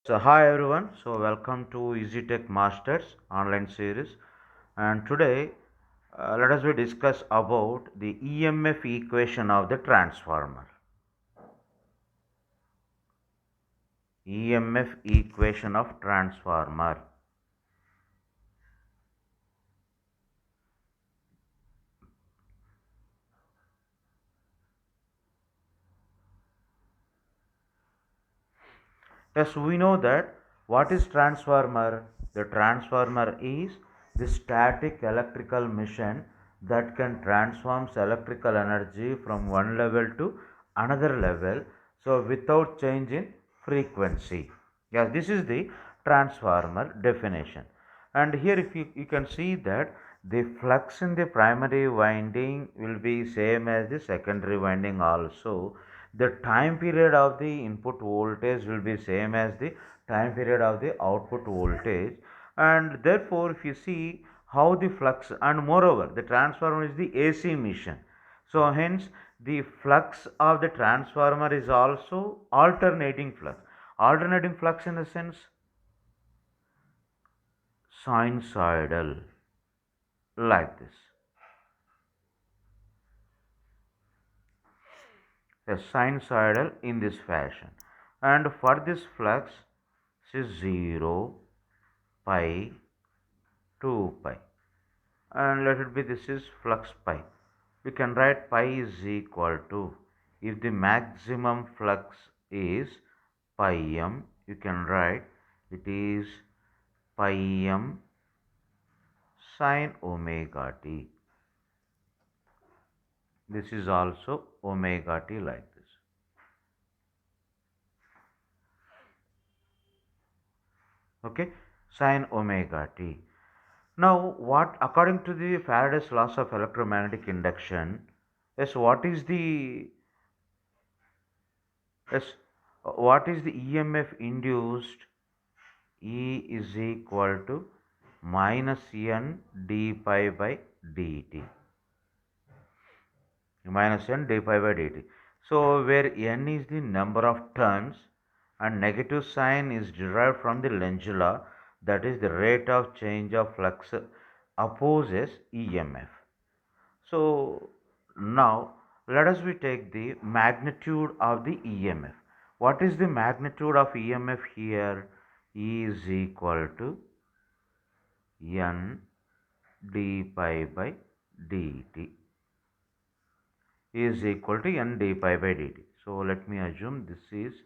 So hi everyone, so welcome to EasyTech Masters online series, and today let us discuss about the EMF equation of the transformer. EMF equation of transformer. Yes, we know that what is transformer? The transformer is the static electrical machine that can transform electrical energy from one level to another level, so without change in frequency. Yes, this is the transformer definition. And here if you can see that the flux in the primary winding will be same as the secondary winding also. The time period of the input voltage will be same as the time period of the output voltage, and therefore if you see how the flux, and moreover the transformer is the AC machine, so hence the flux of the transformer is also alternating flux. Alternating flux in the sense sinusoidal, like this. A sinusoidal in this fashion, and for this flux is 0, pi, 2 pi, and let it be this is flux pi. We can write pi is equal to, if the maximum flux is pi m, you can write it is pi m sin omega t. This is also omega t, like this. Okay, sin omega t. Now, what according to the Faraday's laws of electromagnetic induction, yes, yes, what is the EMF induced? E is equal to minus n d pi by dt. Minus n d pi by dt. So, where n is the number of turns and negative sign is derived from the Lenz law, that is the rate of change of flux opposes EMF. So now let us we take the magnitude of the EMF. What is the magnitude of EMF here? E is equal to n d pi by dt. E is equal to n d pi by dt. So let me assume this is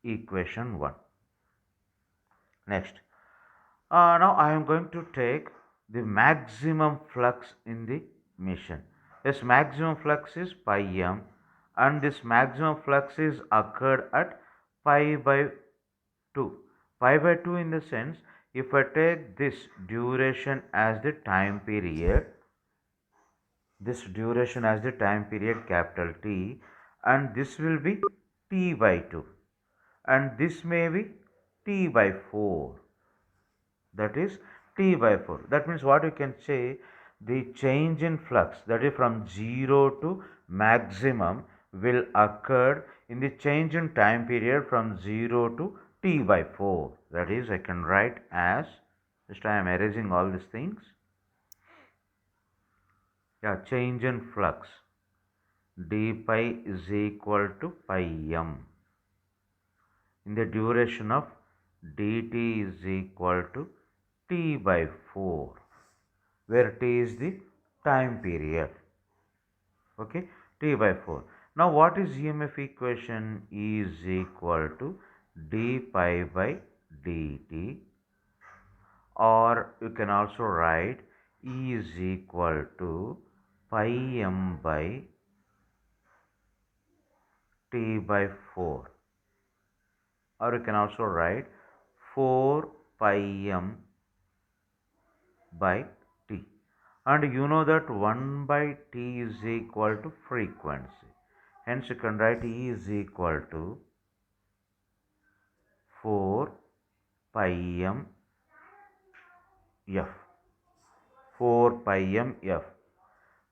equation 1. Next, now I am going to take the maximum flux in the machine. This maximum flux is pi m, and this maximum flux is occurred at pi by 2. Pi by 2 in the sense, if I take this duration as the time period, capital T, and this will be T by 2, and this may be T by 4, that is T by 4. That means what you can say, the change in flux, that is from 0 to maximum, will occur in the change in time period from 0 to T by 4. That is, I can write as, just I am erasing all these things. Yeah, change in flux d pi is equal to pi m in the duration of dt is equal to T by 4, where T is the time period. Okay, T by 4. Now what is EMF equation? E is equal to d pi by dt, or you can also write E is equal to pi m by T by 4, or you can also write 4 pi m by T, and you know that 1 by T is equal to frequency. Hence you can write E is equal to 4 pi m f. 4 pi m f.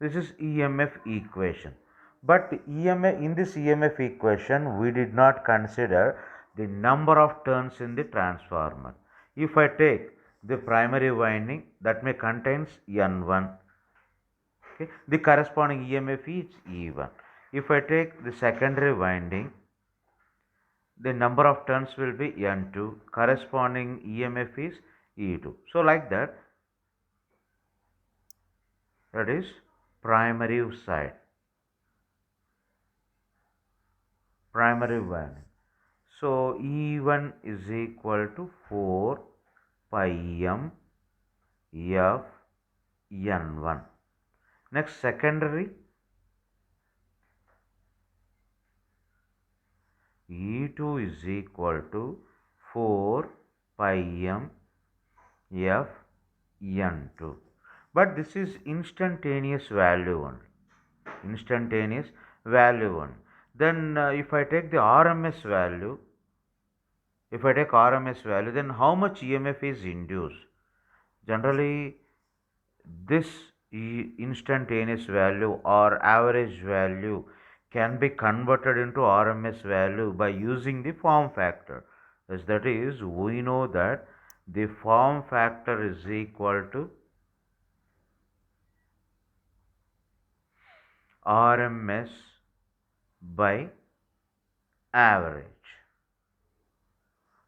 This is EMF equation. But EMF, in this EMF equation, we did not consider the number of turns in the transformer. If I take the primary winding, that may contains N1. Okay. The corresponding EMF is E1. If I take the secondary winding, the number of turns will be N2. Corresponding EMF is E2. So like that, that is primary side, primary winding. So E1 is equal to 4 pi m F N1. Next, secondary, E2 is equal to 4 pi m F N2. But this is instantaneous value only. Instantaneous value only. Then if I take the RMS value, then how much EMF is induced? Generally, this instantaneous value or average value can be converted into RMS value by using the form factor. As that is, we know that the form factor is equal to RMS by average.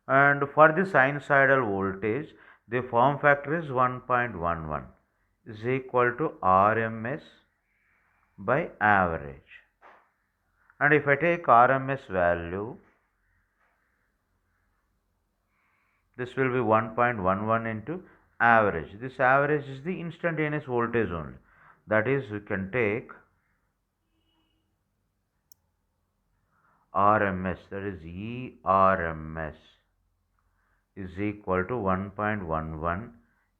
And for the sinusoidal voltage, the form factor is 1.11 is equal to RMS by average. And if I take RMS value, this will be 1.11 into average. This average is the instantaneous voltage only. That is, we can take RMS, that is ERMS, is equal to 1.11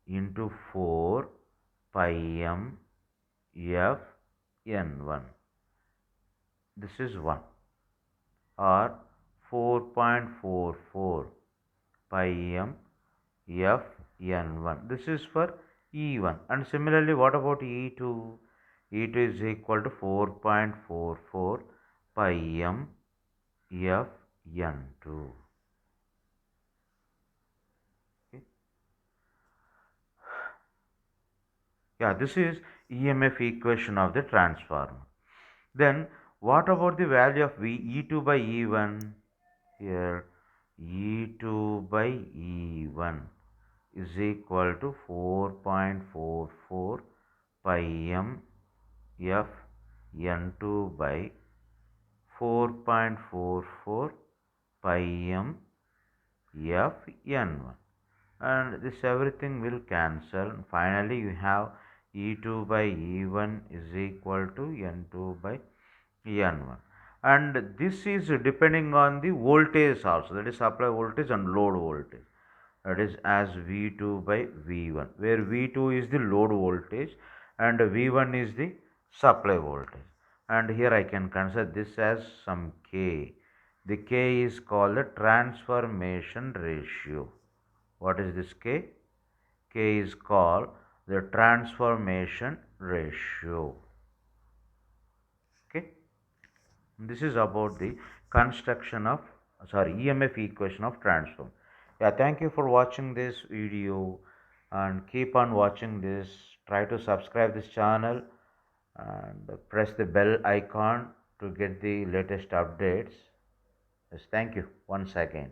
into 4 pi m F N1. This is 1, or 4.44 pi m F N1. This is for E1. And similarly, what about E2? E2 is equal to 4.44 pi m F N2. Okay. Yeah, this is EMF equation of the transformer. Then what about the value of E2 by E1? Here E2 by E1 is equal to 4.44 pi m F N2 by 4.44 pi m F N1. And this everything will cancel. Finally, you have E2 by E1 is equal to N2 by N1. And this is depending on the voltage also, that is supply voltage and load voltage. That is as V2 by V1, where V2 is the load voltage and V1 is the supply voltage. And here I can consider this as some K. The K is called the transformation ratio. What is this K? K is called the transformation ratio. Okay. This is about the construction of EMF equation of transformer. Yeah, thank you for watching this video and keep on watching this. Try to subscribe this channel and press the bell icon to get the latest updates. Yes, thank you once again.